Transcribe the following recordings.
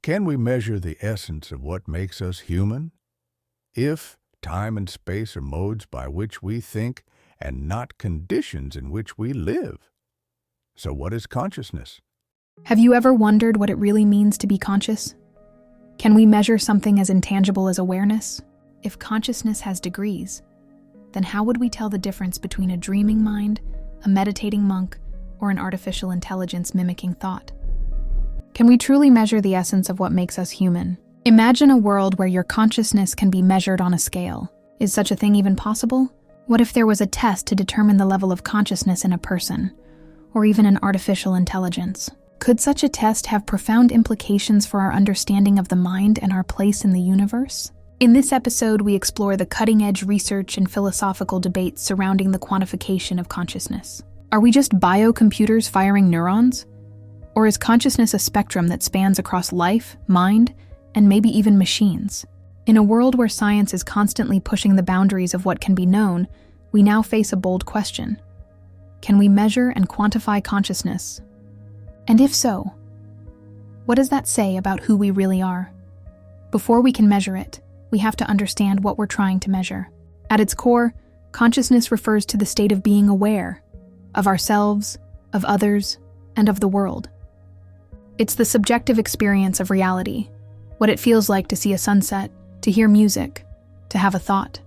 Can we measure the essence of what makes us human? If time and space are modes by which we think and not conditions in which we live. So what is consciousness? Have you ever wondered what it really means to be conscious? Can we measure something as intangible as awareness? If consciousness has degrees, then how would we tell the difference between a dreaming mind, a meditating monk, or an artificial intelligence mimicking thought? Can we truly measure the essence of what makes us human? Imagine a world where your consciousness can be measured on a scale. Is such a thing even possible? What if there was a test to determine the level of consciousness in a person, or even an artificial intelligence? Could such a test have profound implications for our understanding of the mind and our place in the universe? In this episode, we explore the cutting-edge research and philosophical debates surrounding the quantification of consciousness. Are we just biocomputers firing neurons? Or is consciousness a spectrum that spans across life, mind, and maybe even machines? In a world where science is constantly pushing the boundaries of what can be known, we now face a bold question. Can we measure and quantify consciousness? And if so, what does that say about who we really are? Before we can measure it, we have to understand what we're trying to measure. At its core, consciousness refers to the state of being aware of ourselves, of others, and of the world. It's the subjective experience of reality, what it feels like to see a sunset, to hear music, to have a thought.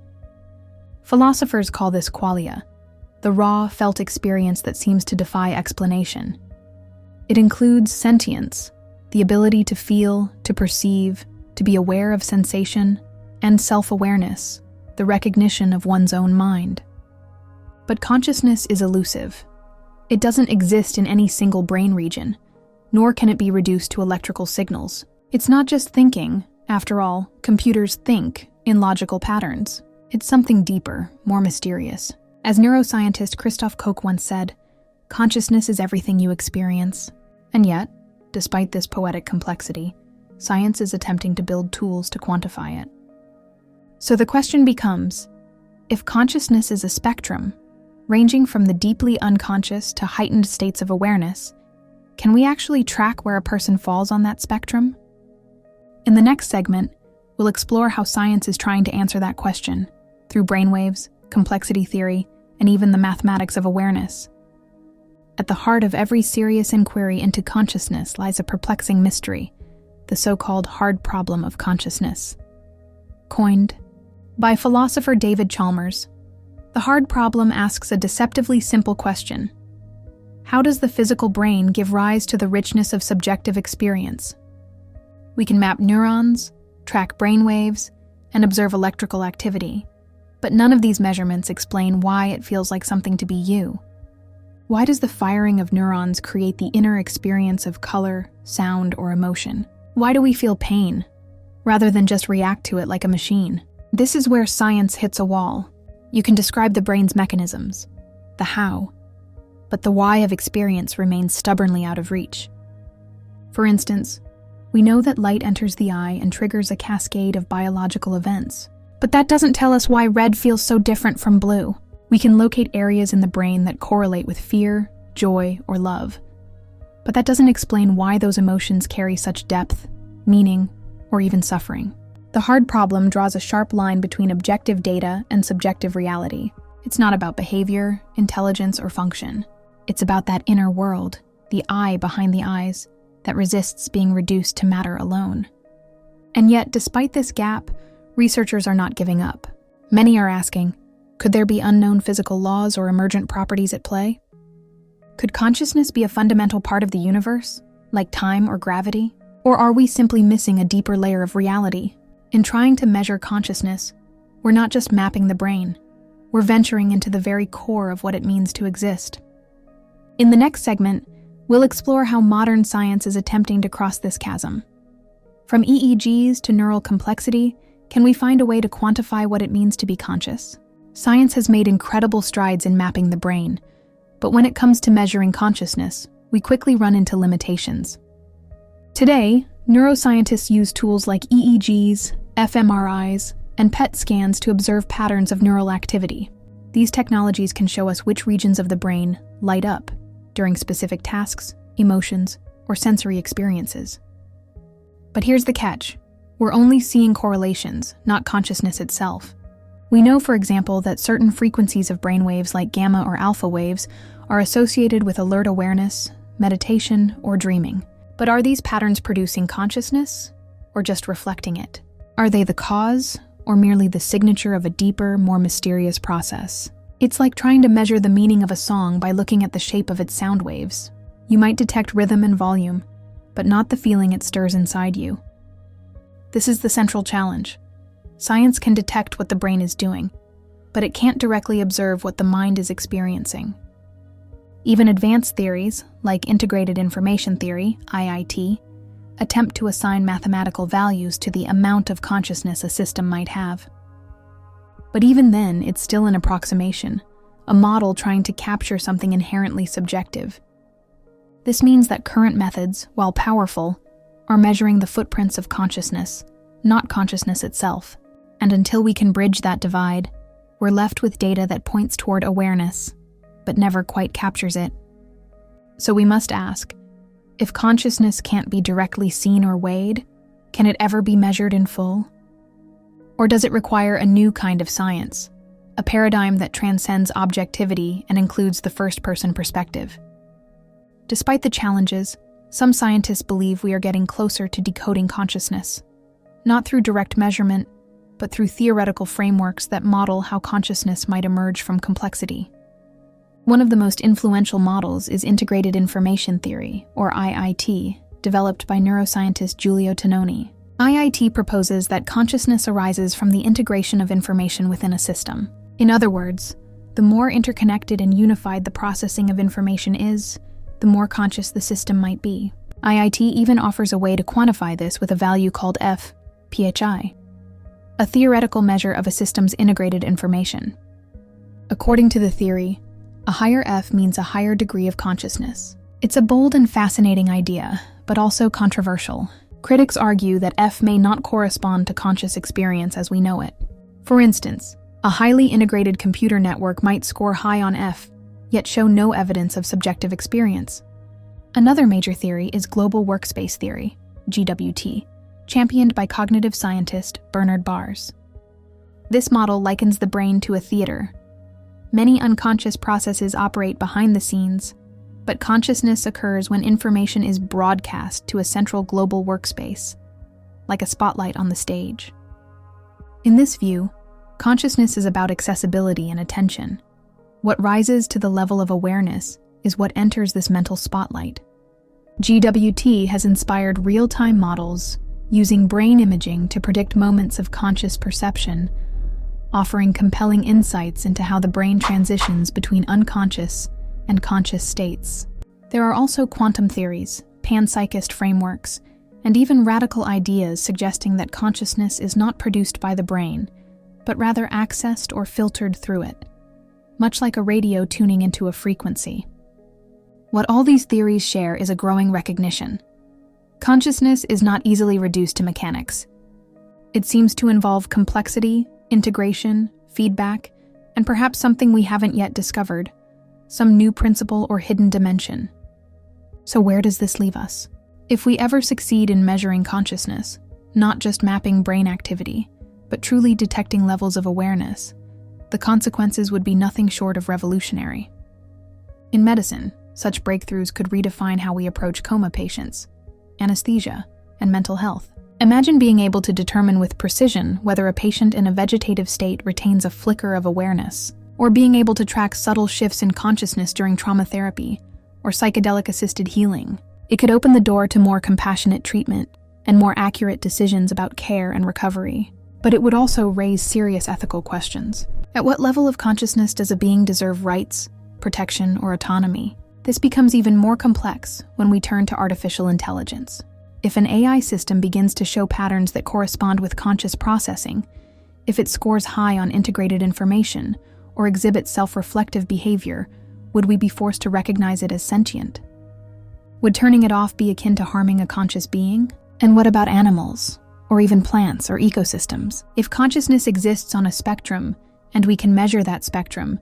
Philosophers call this qualia, the raw, felt experience that seems to defy explanation. It includes sentience, the ability to feel, to perceive, to be aware of sensation, and self-awareness, the recognition of one's own mind. But consciousness is elusive. It doesn't exist in any single brain region, nor can it be reduced to electrical signals. It's not just thinking. After all, computers think in logical patterns. It's something deeper, more mysterious. As neuroscientist Christoph Koch once said, consciousness is everything you experience. And yet, despite this poetic complexity, science is attempting to build tools to quantify it. So the question becomes, if consciousness is a spectrum, ranging from the deeply unconscious to heightened states of awareness, can we actually track where a person falls on that spectrum? In the next segment, we'll explore how science is trying to answer that question through brainwaves, complexity theory, and even the mathematics of awareness. At the heart of every serious inquiry into consciousness lies a perplexing mystery, the so-called hard problem of consciousness. Coined by philosopher David Chalmers, the hard problem asks a deceptively simple question. How does the physical brain give rise to the richness of subjective experience? We can map neurons, track brainwaves, and observe electrical activity, but none of these measurements explain why it feels like something to be you. Why does the firing of neurons create the inner experience of color, sound, or emotion? Why do we feel pain, rather than just react to it like a machine? This is where science hits a wall. You can describe the brain's mechanisms, the how, but the why of experience remains stubbornly out of reach. For instance, we know that light enters the eye and triggers a cascade of biological events, but that doesn't tell us why red feels so different from blue. We can locate areas in the brain that correlate with fear, joy, or love, but that doesn't explain why those emotions carry such depth, meaning, or even suffering. The hard problem draws a sharp line between objective data and subjective reality. It's not about behavior, intelligence, or function. It's about that inner world, the eye behind the eyes, that resists being reduced to matter alone. And yet, despite this gap, researchers are not giving up. Many are asking, could there be unknown physical laws or emergent properties at play? Could consciousness be a fundamental part of the universe, like time or gravity? Or are we simply missing a deeper layer of reality? In trying to measure consciousness, we're not just mapping the brain, we're venturing into the very core of what it means to exist. In the next segment, we'll explore how modern science is attempting to cross this chasm. From EEGs to neural complexity, can we find a way to quantify what it means to be conscious? Science has made incredible strides in mapping the brain, but when it comes to measuring consciousness, we quickly run into limitations. Today, neuroscientists use tools like EEGs, fMRIs, and PET scans to observe patterns of neural activity. These technologies can show us which regions of the brain light up during specific tasks, emotions, or sensory experiences. But here's the catch. We're only seeing correlations, not consciousness itself. We know, for example, that certain frequencies of brainwaves like gamma or alpha waves are associated with alert awareness, meditation, or dreaming. But are these patterns producing consciousness, or just reflecting it? Are they the cause, or merely the signature of a deeper, more mysterious process? It's like trying to measure the meaning of a song by looking at the shape of its sound waves. You might detect rhythm and volume, but not the feeling it stirs inside you. This is the central challenge. Science can detect what the brain is doing, but it can't directly observe what the mind is experiencing. Even advanced theories, like integrated information theory, IIT, attempt to assign mathematical values to the amount of consciousness a system might have. But even then, it's still an approximation, a model trying to capture something inherently subjective. This means that current methods, while powerful, are measuring the footprints of consciousness, not consciousness itself. And until we can bridge that divide, we're left with data that points toward awareness, but never quite captures it. So we must ask, if consciousness can't be directly seen or weighed, can it ever be measured in full? Or does it require a new kind of science, a paradigm that transcends objectivity and includes the first-person perspective? Despite the challenges, some scientists believe we are getting closer to decoding consciousness, not through direct measurement, but through theoretical frameworks that model how consciousness might emerge from complexity. One of the most influential models is integrated information theory, or IIT, developed by neuroscientist Giulio Tononi. IIT proposes that consciousness arises from the integration of information within a system. In other words, the more interconnected and unified the processing of information is, the more conscious the system might be. IIT even offers a way to quantify this with a value called F/PHI, a theoretical measure of a system's integrated information. According to the theory, a higher F means a higher degree of consciousness. It's a bold and fascinating idea, but also controversial. Critics argue that F may not correspond to conscious experience as we know it. For instance, a highly integrated computer network might score high on F, yet show no evidence of subjective experience. Another major theory is global workspace theory, GWT, championed by cognitive scientist Bernard Bars. This model likens the brain to a theater. Many unconscious processes operate behind the scenes, but consciousness occurs when information is broadcast to a central global workspace, like a spotlight on the stage. In this view, consciousness is about accessibility and attention. What rises to the level of awareness is what enters this mental spotlight. GWT has inspired real-time models using brain imaging to predict moments of conscious perception, offering compelling insights into how the brain transitions between unconscious and conscious states. There are also quantum theories, panpsychist frameworks, and even radical ideas suggesting that consciousness is not produced by the brain, but rather accessed or filtered through it, much like a radio tuning into a frequency. What all these theories share is a growing recognition. Consciousness is not easily reduced to mechanics. It seems to involve complexity, integration, feedback, and perhaps something we haven't yet discovered, some new principle or hidden dimension. So where does this leave us? If we ever succeed in measuring consciousness, not just mapping brain activity, but truly detecting levels of awareness, the consequences would be nothing short of revolutionary. In medicine, such breakthroughs could redefine how we approach coma patients, anesthesia, and mental health. Imagine being able to determine with precision whether a patient in a vegetative state retains a flicker of awareness, or being able to track subtle shifts in consciousness during trauma therapy or psychedelic-assisted healing. It could open the door to more compassionate treatment and more accurate decisions about care and recovery. But it would also raise serious ethical questions. At what level of consciousness does a being deserve rights, protection, or autonomy? This becomes even more complex when we turn to artificial intelligence. If an AI system begins to show patterns that correspond with conscious processing, if it scores high on integrated information, or exhibits self-reflective behavior, would we be forced to recognize it as sentient? Would turning it off be akin to harming a conscious being? And what about animals, or even plants or ecosystems? If consciousness exists on a spectrum, and we can measure that spectrum,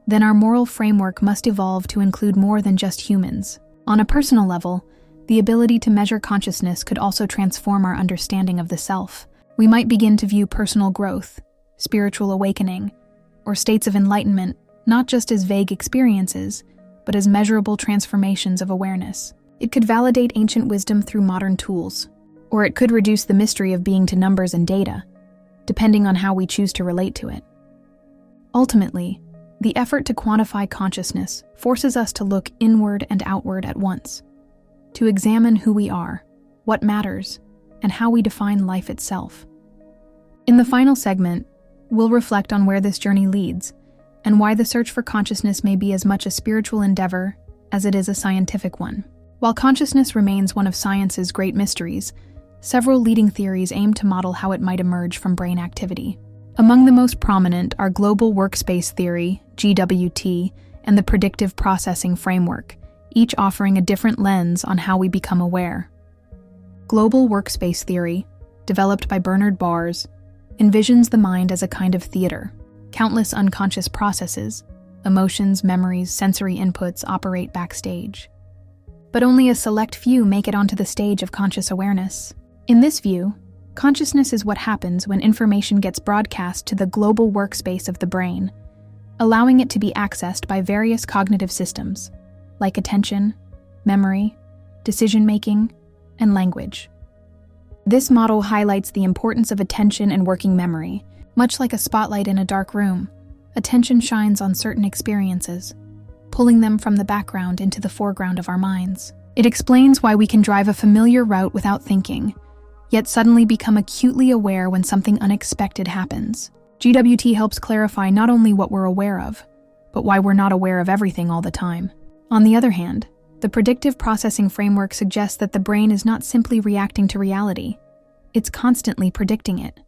then our moral framework must evolve to include more than just humans. On a personal level, the ability to measure consciousness could also transform our understanding of the self. We might begin to view personal growth, spiritual awakening, or states of enlightenment not just as vague experiences, but as measurable transformations of awareness. It could validate ancient wisdom through modern tools, or it could reduce the mystery of being to numbers and data, depending on how we choose to relate to it. Ultimately, the effort to quantify consciousness forces us to look inward and outward at once, to examine who we are, what matters, and how we define life itself. In the final segment, we'll reflect on where this journey leads and why the search for consciousness may be as much a spiritual endeavor as it is a scientific one. While consciousness remains one of science's great mysteries, several leading theories aim to model how it might emerge from brain activity. Among the most prominent are global workspace theory, GWT, and the predictive processing framework, each offering a different lens on how we become aware. Global workspace theory, developed by Bernard Bars, envisions the mind as a kind of theater. Countless unconscious processes, emotions, memories, sensory inputs operate backstage. But only a select few make it onto the stage of conscious awareness. In this view, consciousness is what happens when information gets broadcast to the global workspace of the brain, allowing it to be accessed by various cognitive systems, like attention, memory, decision-making, and language. This model highlights the importance of attention and working memory. Much like a spotlight in a dark room, attention shines on certain experiences, pulling them from the background into the foreground of our minds. It explains why we can drive a familiar route without thinking, yet suddenly become acutely aware when something unexpected happens. GWT helps clarify not only what we're aware of, but why we're not aware of everything all the time. On the other hand, the predictive processing framework suggests that the brain is not simply reacting to reality, it's constantly predicting it.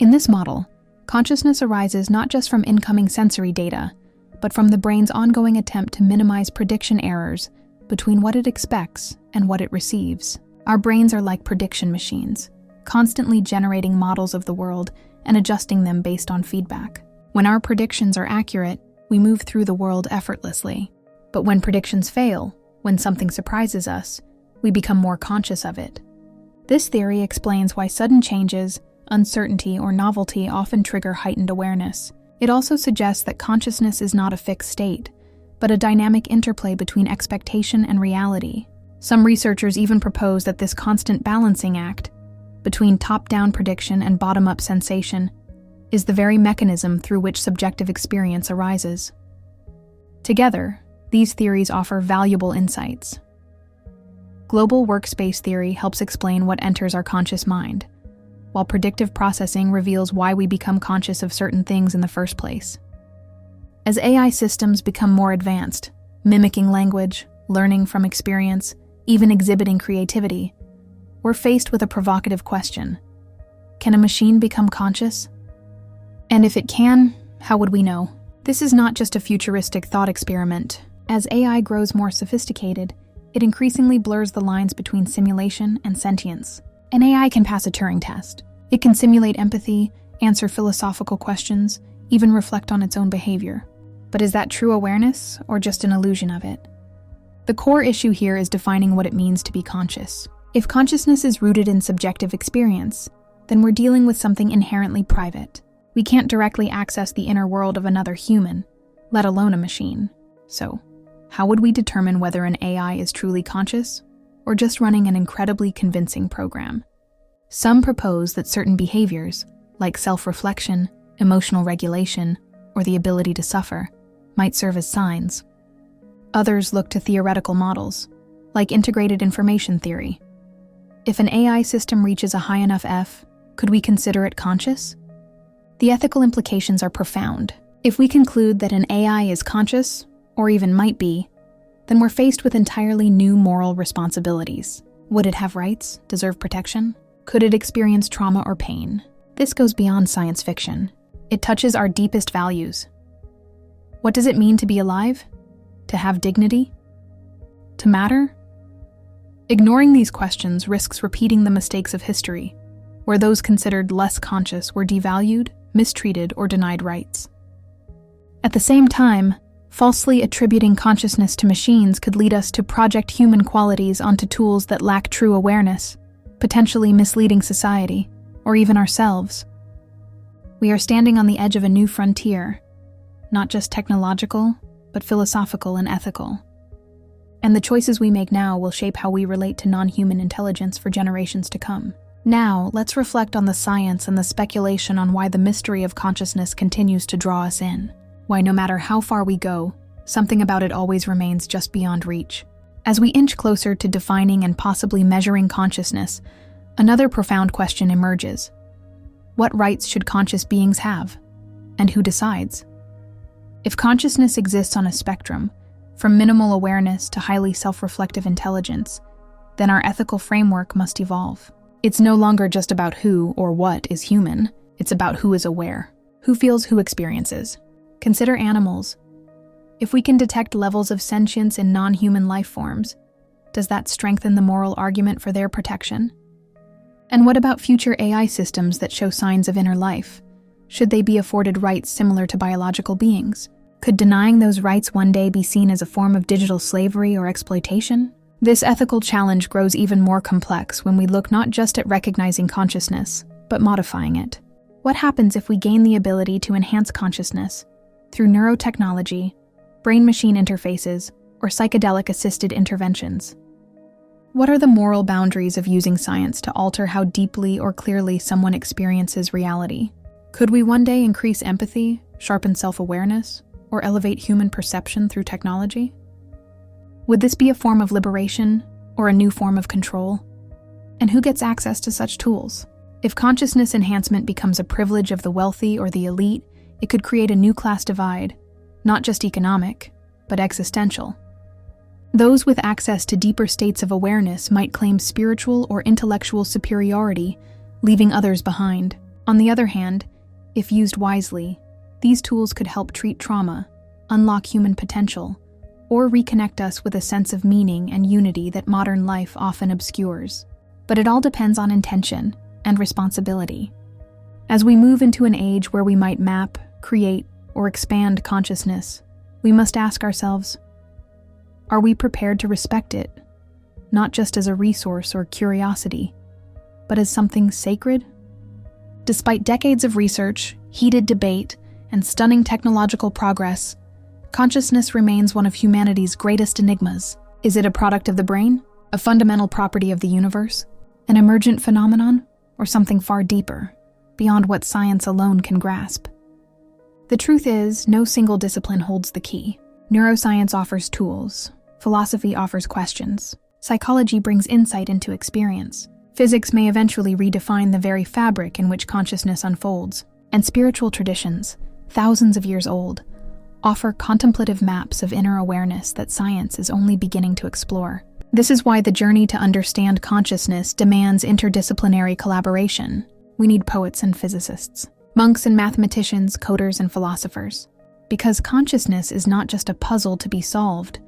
In this model, consciousness arises not just from incoming sensory data, but from the brain's ongoing attempt to minimize prediction errors between what it expects and what it receives. Our brains are like prediction machines, constantly generating models of the world and adjusting them based on feedback. When our predictions are accurate, we move through the world effortlessly. But when predictions fail, when something surprises us, we become more conscious of it. This theory explains why sudden changes, uncertainty, or novelty often trigger heightened awareness. It also suggests that consciousness is not a fixed state, but a dynamic interplay between expectation and reality. Some researchers even propose that this constant balancing act between top-down prediction and bottom-up sensation is the very mechanism through which subjective experience arises. Together, these theories offer valuable insights. Global workspace theory helps explain what enters our conscious mind, while predictive processing reveals why we become conscious of certain things in the first place. As AI systems become more advanced, mimicking language, learning from experience, even exhibiting creativity, we're faced with a provocative question. Can a machine become conscious? And if it can, how would we know? This is not just a futuristic thought experiment. As AI grows more sophisticated, it increasingly blurs the lines between simulation and sentience. An AI can pass a Turing test. It can simulate empathy, answer philosophical questions, even reflect on its own behavior. But is that true awareness, or just an illusion of it? The core issue here is defining what it means to be conscious. If consciousness is rooted in subjective experience, then we're dealing with something inherently private. We can't directly access the inner world of another human, let alone a machine. So, how would we determine whether an AI is truly conscious, or just running an incredibly convincing program? Some propose that certain behaviors, like self-reflection, emotional regulation, or the ability to suffer, might serve as signs. Others look to theoretical models, like integrated information theory. If an AI system reaches a high enough F, could we consider it conscious? The ethical implications are profound. If we conclude that an AI is conscious, or even might be, then we're faced with entirely new moral responsibilities. Would it have rights, deserve protection? Could it experience trauma or pain? This goes beyond science fiction. It touches our deepest values. What does it mean to be alive? To have dignity? To matter? Ignoring these questions risks repeating the mistakes of history, where those considered less conscious were devalued, mistreated, or denied rights. At the same time, Falsely attributing consciousness to machines could lead us to project human qualities onto tools that lack true awareness, potentially misleading society, or even ourselves. We are standing on the edge of a new frontier, not just technological, but philosophical and ethical. And the choices we make now will shape how we relate to non-human intelligence for generations to come. Now, let's reflect on the science and the speculation on why the mystery of consciousness continues to draw us in. Why no matter how far we go, something about it always remains just beyond reach. As we inch closer to defining and possibly measuring consciousness, another profound question emerges. What rights should conscious beings have? And who decides? If consciousness exists on a spectrum, from minimal awareness to highly self-reflective intelligence, then our ethical framework must evolve. It's no longer just about who or what is human, it's about who is aware, who feels, who experiences. Consider animals. If we can detect levels of sentience in non-human life forms, does that strengthen the moral argument for their protection? And what about future AI systems that show signs of inner life? Should they be afforded rights similar to biological beings? Could denying those rights one day be seen as a form of digital slavery or exploitation? This ethical challenge grows even more complex when we look not just at recognizing consciousness, but modifying it. What happens if we gain the ability to enhance consciousness through neurotechnology, brain-machine interfaces, or psychedelic-assisted interventions? What are the moral boundaries of using science to alter how deeply or clearly someone experiences reality? Could we one day increase empathy, sharpen self-awareness, or elevate human perception through technology? Would this be a form of liberation or a new form of control? And who gets access to such tools? If consciousness enhancement becomes a privilege of the wealthy or the elite, it could create a new class divide, not just economic, but existential. Those with access to deeper states of awareness might claim spiritual or intellectual superiority, leaving others behind. On the other hand, if used wisely, these tools could help treat trauma, unlock human potential, or reconnect us with a sense of meaning and unity that modern life often obscures. But it all depends on intention and responsibility. As we move into an age where we might map, create, or expand consciousness, we must ask ourselves, are we prepared to respect it, not just as a resource or curiosity, but as something sacred? Despite decades of research, heated debate, and stunning technological progress, consciousness remains one of humanity's greatest enigmas. Is it a product of the brain, a fundamental property of the universe, an emergent phenomenon, or something far deeper, beyond what science alone can grasp? The truth is, no single discipline holds the key. Neuroscience offers tools, philosophy offers questions, psychology brings insight into experience, physics may eventually redefine the very fabric in which consciousness unfolds, and spiritual traditions, thousands of years old, offer contemplative maps of inner awareness that science is only beginning to explore. This is why the journey to understand consciousness demands interdisciplinary collaboration. We need poets and physicists, monks and mathematicians, coders and philosophers. Because consciousness is not just a puzzle to be solved,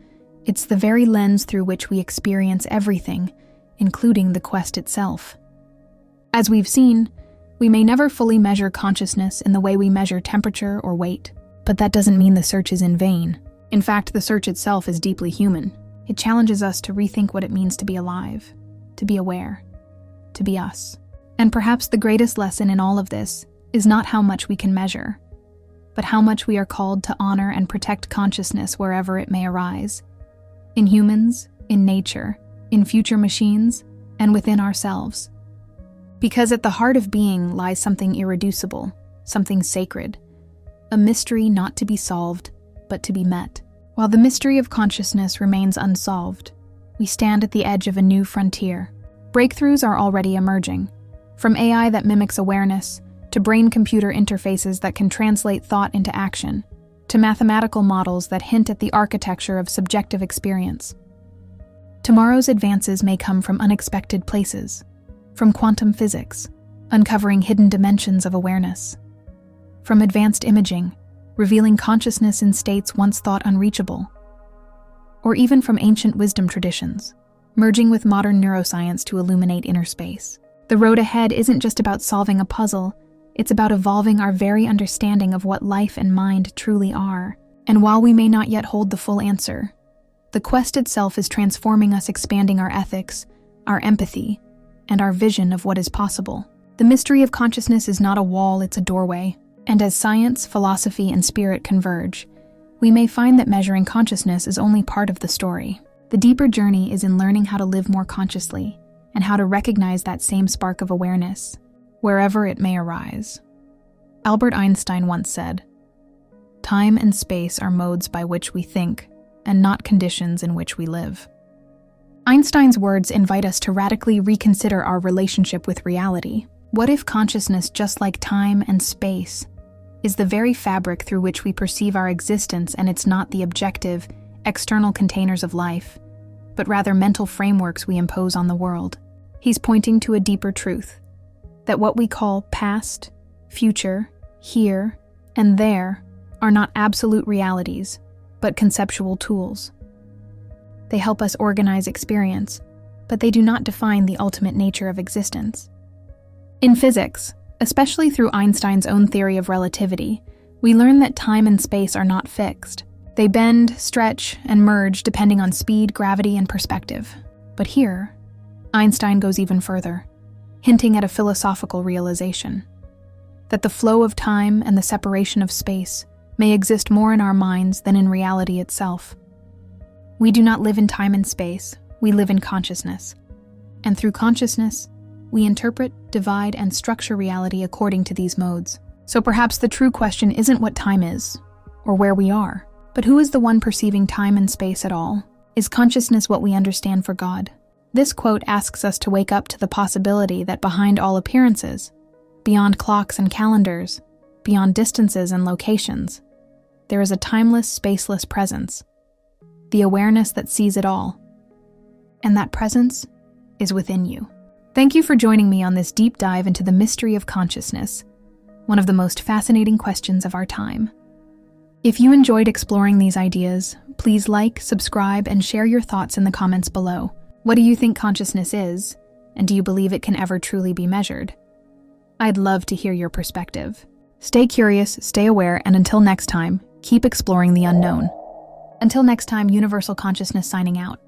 it's the very lens through which we experience everything, including the quest itself. As we've seen, we may never fully measure consciousness in the way we measure temperature or weight, but that doesn't mean the search is in vain. In fact, the search itself is deeply human. It challenges us to rethink what it means to be alive, to be aware, to be us. And perhaps the greatest lesson in all of this is not how much we can measure, but how much we are called to honor and protect consciousness wherever it may arise. In humans, in nature, in future machines, and within ourselves. Because at the heart of being lies something irreducible, something sacred, a mystery not to be solved, but to be met. While the mystery of consciousness remains unsolved, we stand at the edge of a new frontier. Breakthroughs are already emerging, from AI that mimics awareness, to brain-computer interfaces that can translate thought into action, to mathematical models that hint at the architecture of subjective experience. Tomorrow's advances may come from unexpected places, from quantum physics, uncovering hidden dimensions of awareness, from advanced imaging, revealing consciousness in states once thought unreachable, or even from ancient wisdom traditions, merging with modern neuroscience to illuminate inner space. The road ahead isn't just about solving a puzzle, it's about evolving our very understanding of what life and mind truly are. And while we may not yet hold the full answer, the quest itself is transforming us, expanding our ethics, our empathy, and our vision of what is possible. The mystery of consciousness is not a wall, it's a doorway. And as science, philosophy, and spirit converge, we may find that measuring consciousness is only part of the story. The deeper journey is in learning how to live more consciously and how to recognize that same spark of awareness, wherever it may arise. Albert Einstein once said, "Time and space are modes by which we think, and not conditions in which we live." Einstein's words invite us to radically reconsider our relationship with reality. What if consciousness, just like time and space, is the very fabric through which we perceive our existence, and it's not the objective, external containers of life, but rather mental frameworks we impose on the world? He's pointing to a deeper truth, that what we call past, future, here, and there are not absolute realities, but conceptual tools. They help us organize experience, but they do not define the ultimate nature of existence. In physics, especially through Einstein's own theory of relativity, we learn that time and space are not fixed. They bend, stretch, and merge depending on speed, gravity, and perspective. But here, Einstein goes even further, hinting at a philosophical realization, that the flow of time and the separation of space may exist more in our minds than in reality itself. We do not live in time and space, we live in consciousness. And through consciousness, we interpret, divide, and structure reality according to these modes. So perhaps the true question isn't what time is, or where we are, but who is the one perceiving time and space at all? Is consciousness what we understand for God? This quote asks us to wake up to the possibility that behind all appearances, beyond clocks and calendars, beyond distances and locations, there is a timeless, spaceless presence, the awareness that sees it all. And that presence is within you. Thank you for joining me on this deep dive into the mystery of consciousness, one of the most fascinating questions of our time. If you enjoyed exploring these ideas, please like, subscribe, and share your thoughts in the comments below. What do you think consciousness is, and do you believe it can ever truly be measured? I'd love to hear your perspective. Stay curious, stay aware, and until next time, keep exploring the unknown. Until next time, Universal Consciousness signing out.